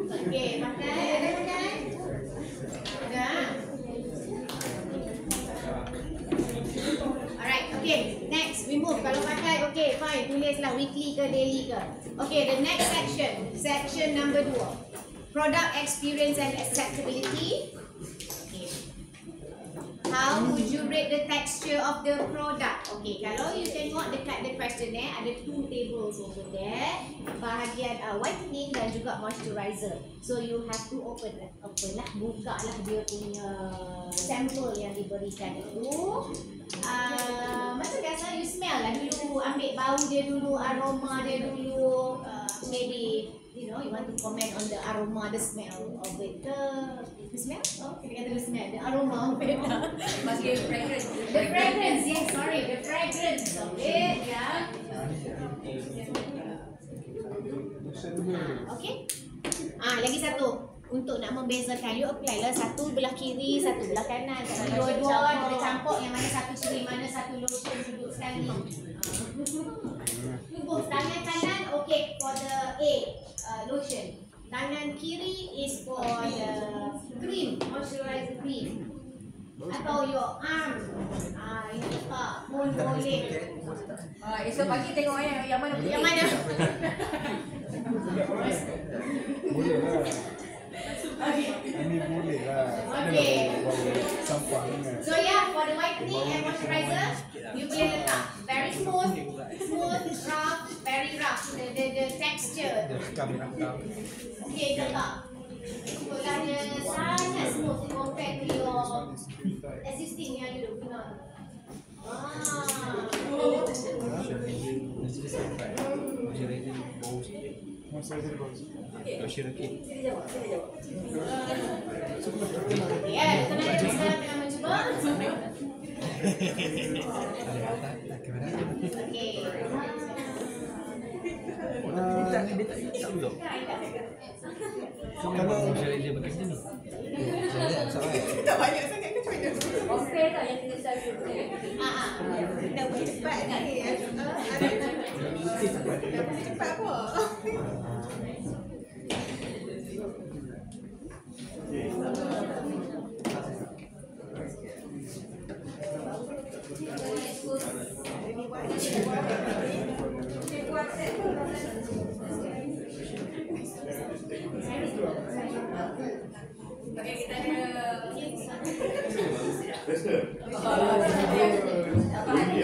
[SPEAKER 3] Okay, pakai. Ada pakai? Ada. Alright, okay. Next, we move. Kalau pakai, okay, fine. Tulislah weekly ke daily ke. Okay, the next section. Section number 2. Product experience and acceptability. How would you rate the texture of the product? Okay, kalau you tengok dekat the questionnaire, ada 2 tables over there. Bahagian whitening dan juga moisturizer. So you have to open lah, buka lah dia punya sampel yang diberikan itu. Macam biasa you smell lah dulu, ambil bau dia dulu, aroma dia dulu. Maybe you want to comment on the aroma, the smell of it. The smell? Oh, kita kata the smell, the aroma of it.
[SPEAKER 1] Masih fragrance.
[SPEAKER 3] The fragrance, yes, sorry, the fragrance of it, yeah. Okay. Lagi satu. Untuk nak membezakan, you apply lah satu belah kiri, satu belah kanan. Dua-dua kita campur yang mana satu cream, mana satu lotion duduk sekali. Tangan kanan, okay, for the A lotion. Tangan kiri is for the cream, moisturizer cream. Atau your arm, ini tak pun boleh.
[SPEAKER 1] Esok pagi tengok yang mana putih.
[SPEAKER 3] Yang mana?
[SPEAKER 5] Boleh lah. Ini boleh lah.
[SPEAKER 3] Okay.
[SPEAKER 5] Sampah ni.
[SPEAKER 3] So yeah, for the whitening and moisturizer, you boleh letak very smooth, rough, very rough. The texture. Okay, letak. Itulah dia sangat smooth compared to your existing yang you guna. Ya, sekarang kita mencuba. Okay.
[SPEAKER 5] Kalau
[SPEAKER 6] dia pakai sini.
[SPEAKER 1] Tak banyak sangat ke macam mana? Okey tak yang kita selalu.
[SPEAKER 3] Kita buat cepat ni. Cepat apa?
[SPEAKER 1] Okay, kita ada
[SPEAKER 4] Lester. Bagi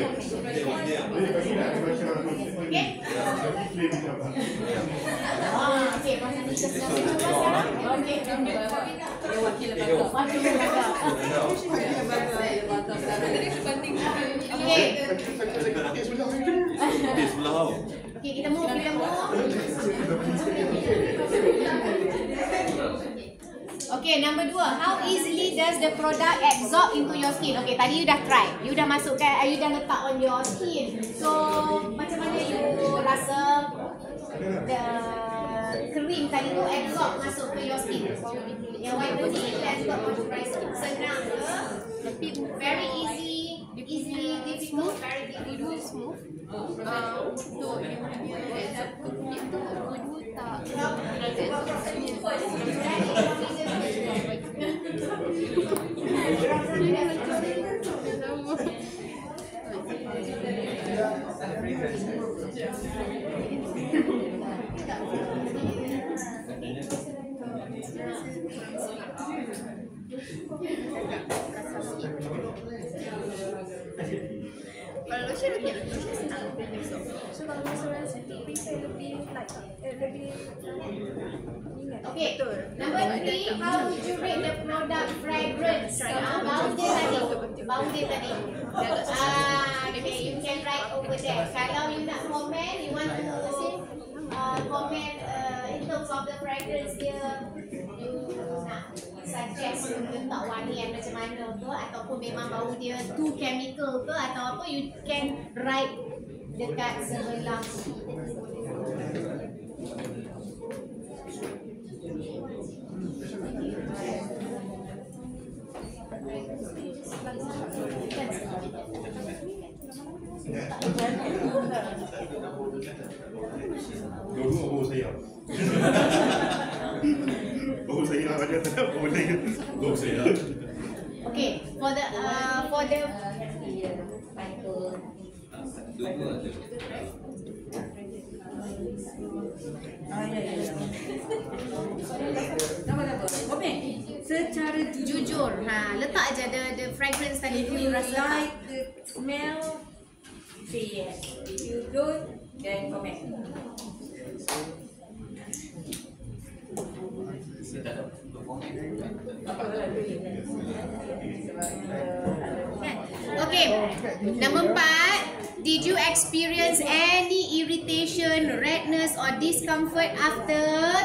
[SPEAKER 4] nak baca
[SPEAKER 3] Okey. Okey, pasal ni kita sudah sekarang. Okey,
[SPEAKER 1] dia wakil lembaga.
[SPEAKER 3] Okey.
[SPEAKER 6] Sebelah kau.
[SPEAKER 3] Okey, kita move. Okay, number 2. How easily does the product absorb into your skin? Okay, tadi you dah try. You dah masukkan, you dah letak on your skin. So, macam mana you rasa the cream tadi tu absorb masuk ke your skin? Yang whitening dan juga moisturizer. Senang ke? Very easy, difficult, very difficult.
[SPEAKER 7] Smooth. Untuk yang kulit tu dua tak. Kalau lotion okey, lotion senang untuk besok. So kalau moisturizer tu prefer lebih like lebih ingat.
[SPEAKER 3] Okay, number 3, how would you rate the product fragrance? Bau dia tadi. Okay, you can write over there. Kalau you nak comment, you want to comment in terms of the fragrance dia, you nak suggest letak wangian macam mana ke, ataupun memang bau dia too chemical ke atau apa, you can write dekat sebelah
[SPEAKER 4] Dua-dua bau saya. Bau saya ada tak bau saya. Bau saya.
[SPEAKER 3] Okay, for the
[SPEAKER 2] Dua-dua ada.
[SPEAKER 1] Nama-nama. Komen. Secara
[SPEAKER 3] jujur, letak aja the fragrance tadi
[SPEAKER 1] if
[SPEAKER 3] tu
[SPEAKER 1] you
[SPEAKER 3] you rasa
[SPEAKER 1] like the smell, say yes. If you don't, then comment.
[SPEAKER 3] Okay, number 4, did you experience any irritation, redness or discomfort after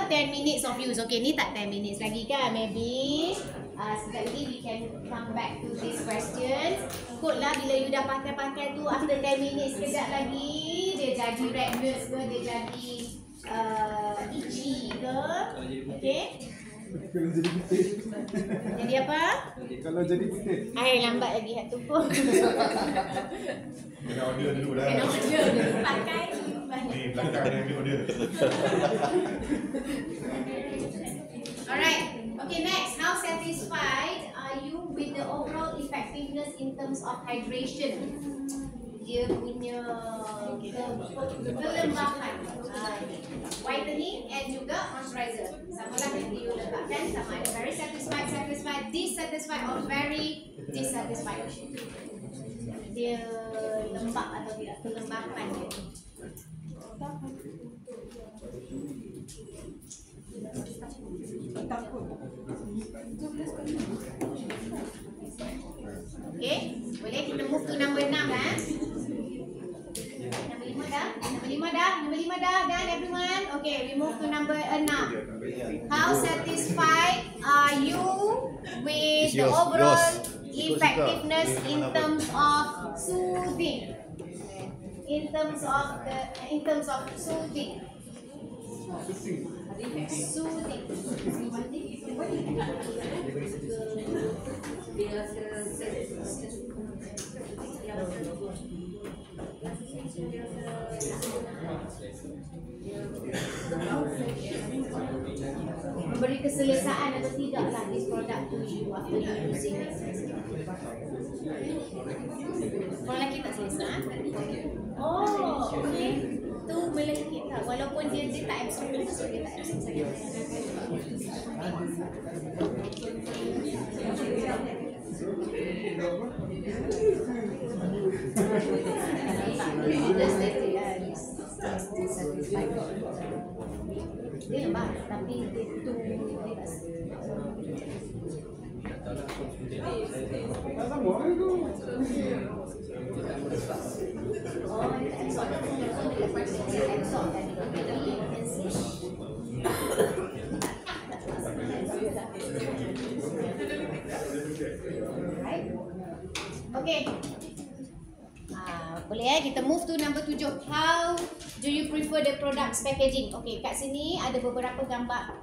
[SPEAKER 3] 10 minutes of use? Okay, ni tak 10 minutes lagi kan? Maybe sekejap lagi we can come back to this question. Ikutlah bila you dah pakai-pakai tu, after 10 minutes sekejap lagi dia jadi redness ke, dia jadi itchy ke? Okay,
[SPEAKER 5] Kalau jadi putih.
[SPEAKER 3] jadi apa?
[SPEAKER 5] Kalau jadi putih.
[SPEAKER 3] Lambat lagi hak tu pun.
[SPEAKER 4] Kena order dulu dah.
[SPEAKER 3] Kena order dulu pakai.
[SPEAKER 4] Ni belakang dia ambil order.
[SPEAKER 3] Alright. Okay, next. How satisfied are you with the overall effectiveness in terms of hydration? Dia punya kelembapan, whitening and juga moisturizer. Sama lah nanti you letakkan sama ada very satisfied, dissatisfied or very dissatisfied. Dia lembab atau tidak, kelembapan dia. Okay, boleh kita move to number 6 kan? Number 5 dah dan everyone. Okay, we move to number 6. How satisfied are you with the overall effectiveness in terms of soothing? In terms of soothing. Soothing. Memberi keselesaan atau tidaklah this product to you after you using it. Kalau lelaki tak selesa. Oh, okay. Tu melekit lah. Walaupun dia tak absorb, so dia tak absorb sangat. Dia lembab, tapi dia tu dia tak
[SPEAKER 5] Tak sama tu.
[SPEAKER 3] oh, dia tak absorb. Dia absorb tadi. Right? Okay. Boleh kita move to number 7. How do you prefer the product's packaging? Okay, kat sini ada beberapa gambar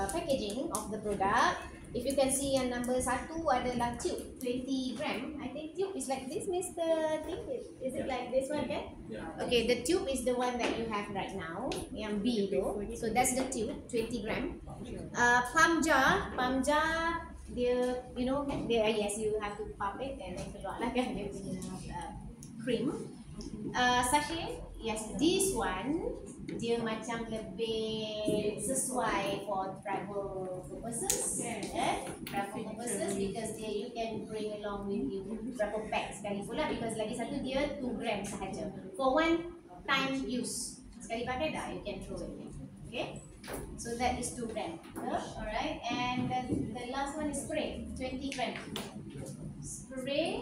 [SPEAKER 3] packaging of the product. If you can see yang number 1 adalah tube 20 gram. I think tube is like this, Mr. Thing. Is it like this one, kan? Okay, the tube is the one that you have right now. Yang B tu. So that's the tube, 20 gram. Pump jar dia, you know, dia, yes, you have to pump it and then keluar lah kan dia punya cream. Sachet, yes, this one dia macam lebih sesuai for travel purposes, travel purposes because dia you can bring along with you berapa pack sekali pula because lagi satu dia 2 gram sahaja for one time use, sekali pakai dah you can throw it, okay. So that is 2 gram. Alright, and the last one is spray, 20 gram. Spray.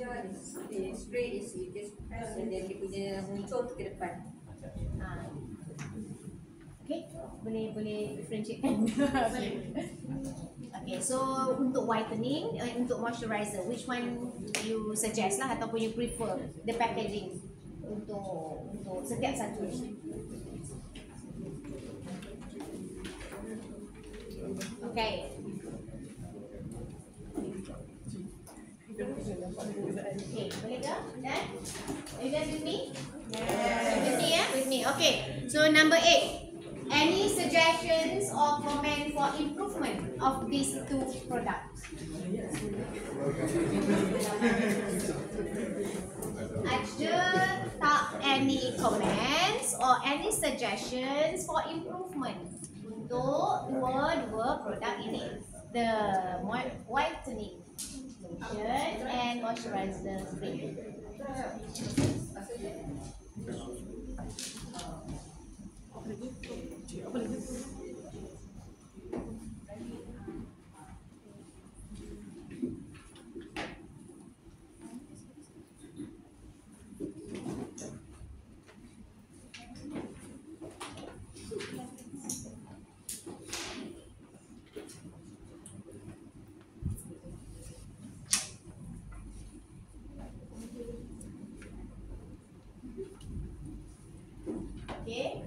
[SPEAKER 1] Jar is spray is you just press and then dia punya muncul tu ke depan.
[SPEAKER 3] Okay, boleh differentiate. Okay, so untuk whitening, untuk moisturizer, which one you suggest lah ataupun you prefer the packaging untuk setiap satu? Okay. Okay, boleh ke? Dan? Are you guys with me? Yes. With me, yeah? With me. Okay. So number 8. Any suggestions or comment for improvement of these two products? Ada tak any comments or any suggestions for improvement untuk dua produk ini? The whitening lotion and moisturizer cream. Okay.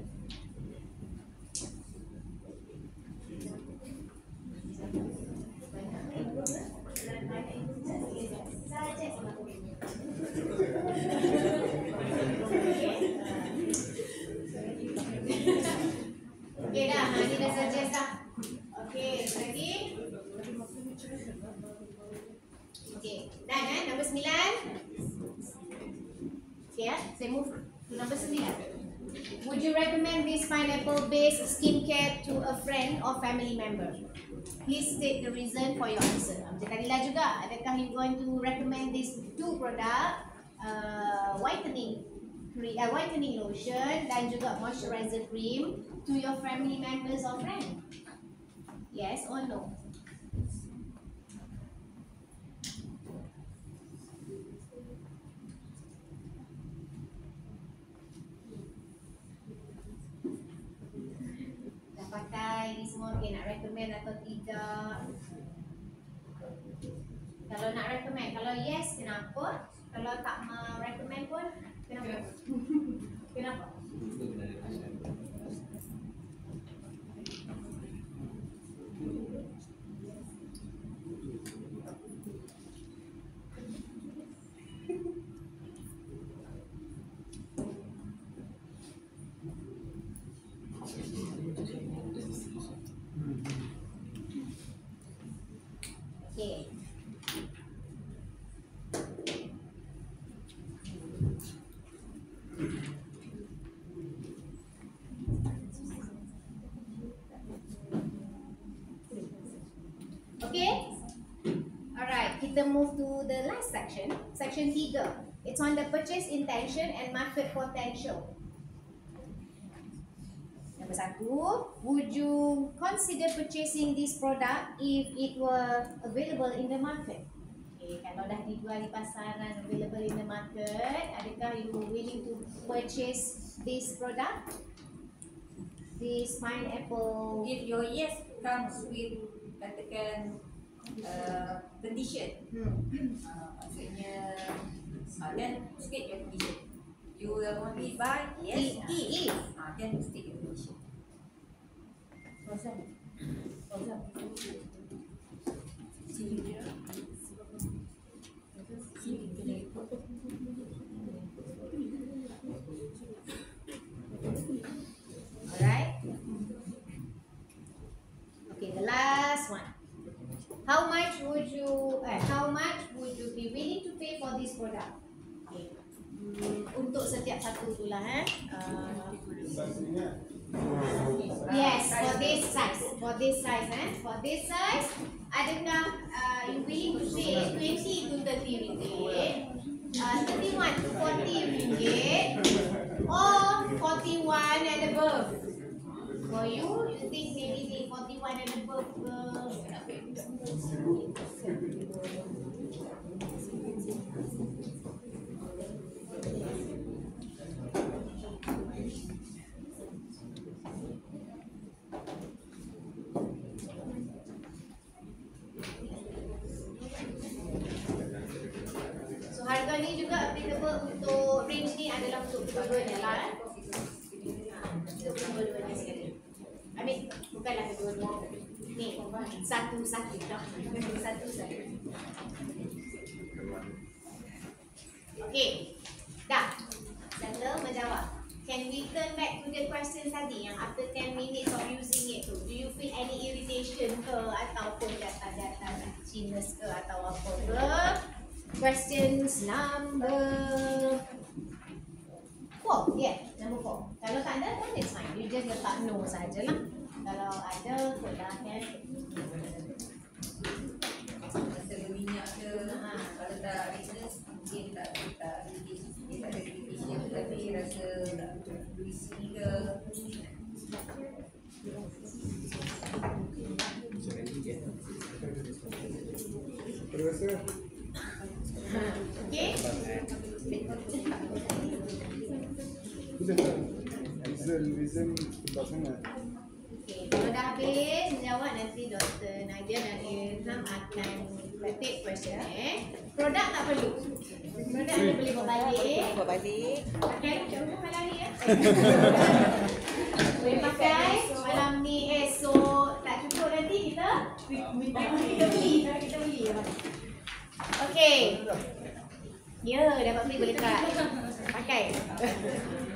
[SPEAKER 3] Okay dah, ni dah suggest dah. Okay, lagi. Okay, dah number 9. Okay saya move to number 9. Would you recommend this pineapple-based skincare to a friend or family member? Please state the reason for your answer. Macam tadilah juga, adakah you going to recommend these two product, whitening lotion dan juga moisturizer cream to your family members or friend? Yes or no? Pakai ni semua, okay, nak recommend atau tidak? Kalau nak recommend, kalau yes, kenapa? Kalau tak mau recommend pun, kenapa? Kenapa? kita move to the last section, section 3. It's on the purchase intention and market potential. Number 1, would you consider purchasing this product if it were available in the market? Okay, kalau dah dijual di pasaran, available in the market, adakah you willing to purchase this product? This pineapple.
[SPEAKER 1] If your yes comes with katakan condition, maksudnya then state your condition. You will only buy yes if. Then state your condition.
[SPEAKER 3] Alright. Okay, the last one. How much would you be willing to pay for this product? Okay. Untuk setiap satu itulah yes, for this size. For this size, adakah you willing to pay 20 to 30 ringgit, 31 to 40 ringgit, or 41 and above? For you think maybe the 41 and above so harga ni juga applicable untuk range ni adalah untuk kedua-duanya lah untuk kedua-duanya sekali. I mean, bukanlah kedua-dua ni, satu-satu satu-satu. Okay, dah. Sandra menjawab. Can we turn back to the question tadi yang after 10 minutes of using it tu, do you feel any irritation ke ataupun jatah-jatah itchiness ke atau apa ke? Questions number 4. Yeah, number 4. Kalau tak ada, then it's fine. You just letak no sajalah. Kalau ada, pula kan.
[SPEAKER 1] Rasa berminyak ke, kalau tak business, mungkin tak ada irritation, tapi rasa greasy ke.
[SPEAKER 3] Okay?
[SPEAKER 5] Reason tebak sangat.
[SPEAKER 3] Okay, kalau dah habis menjawab, nanti Dr. Nadia dan Ilham akan take question. Produk tak perlu. Produk anda boleh bawa balik. Pakai macam mana lagi ya? Boleh pakai malam ni, esok tak cukup nanti kita beli. Okay. Ya, dapat beli boleh pakai.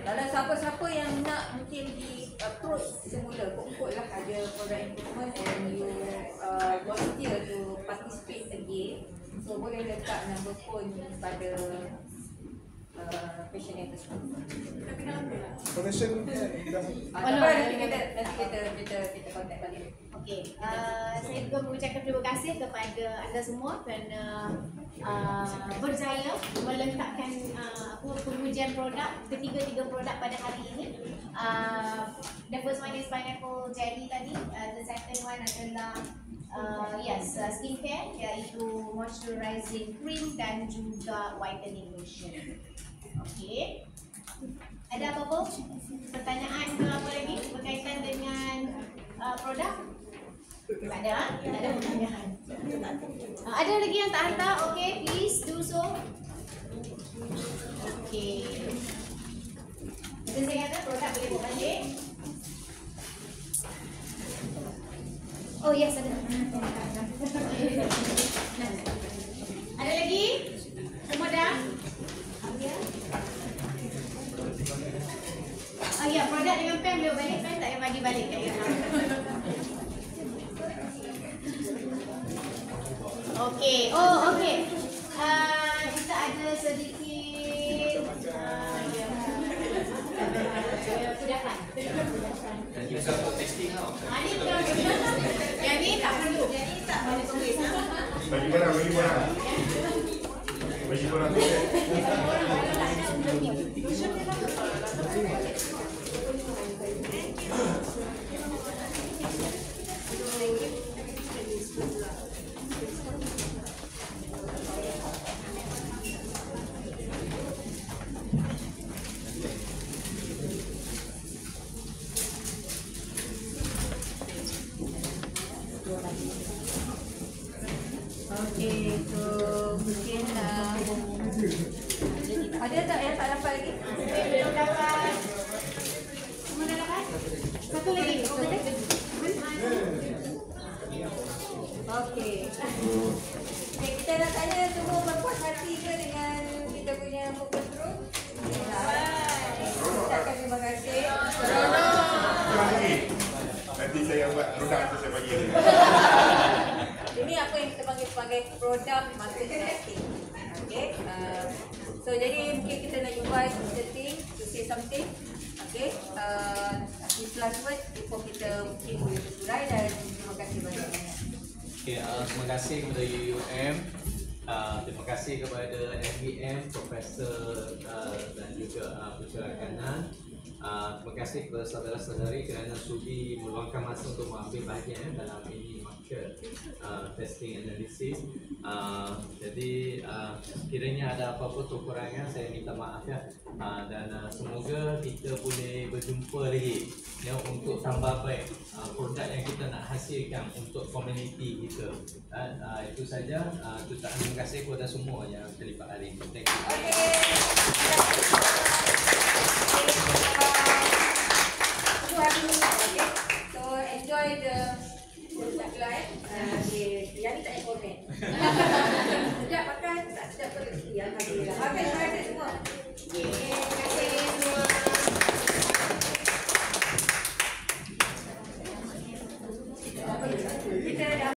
[SPEAKER 1] Kalau siapa-siapa yang nak mungkin di approach semula, pokok lah ada product improvement and you volunteer to participate again. So boleh letak nombor phone pada questionnaire tersebut.
[SPEAKER 5] Connection
[SPEAKER 1] Nanti kita contact balik.
[SPEAKER 3] Okey, saya juga mengucapkan terima kasih kepada anda semua kerana berjaya meletakkan pengujian produk, ketiga produk pada hari ini. The first one is pineapple jelly tadi, the second one adalah skincare, iaitu moisturizing cream dan juga whitening lotion. Okey. Ada apa-apa pertanyaan ke apa lagi berkaitan dengan produk? Tak ada? Tak ada pertanyaan. Ada lagi yang tak hantar? Okay, please do so. Okay. Macam saya kata, produk boleh bawa balik. Oh yes, ada. Ada lagi? Semua dah? Ya, produk dengan pen boleh balik, pen tak payah bagi balik kat Ilham. Okey, okey. Kita ada sedikit kudapan.
[SPEAKER 2] Dan juga untuk testing tau.
[SPEAKER 3] Yang ni tak perlu. Yang ni tak boleh tulis.
[SPEAKER 4] Bagi korang. Bagi korang tu.
[SPEAKER 1] Okey, so mungkin ada tak yang tak dapat lagi?
[SPEAKER 3] Belum dapat. Semua dah dapat? Satu lagi.
[SPEAKER 1] Okey. Okay, kita nak tanya semua berpuas hati ke dengan kita punya focus group? Ucapkan terima kasih.
[SPEAKER 4] Korang lagi. Nanti saya buat produk tu saya bagi dia.
[SPEAKER 1] Ini apa yang kita panggil sebagai produk market testing. Okay. So jadi mungkin kita nak invite Mr. Ting to say something. Okay. His last word before kita mungkin boleh bersurai dan terima kasih banyak-banyak.
[SPEAKER 2] Okay, terima kasih kepada UUM, terima kasih kepada MBM, Profesor dan juga Perserakanan. Terima kasih kepada saudara-saudari kerana sudi meluangkan masa untuk mengambil bahagian dalam ini market testing analysis. Jadi kiranya ada apa-apa kekurangan saya minta maaf ya, dan semoga kita boleh berjumpa lagi ya untuk tambah baik produk yang kita nak hasilkan untuk komuniti kita. Itu saja. Terima kasih kepada semua yang terlibat hari ini. Thank you.
[SPEAKER 1] Okay.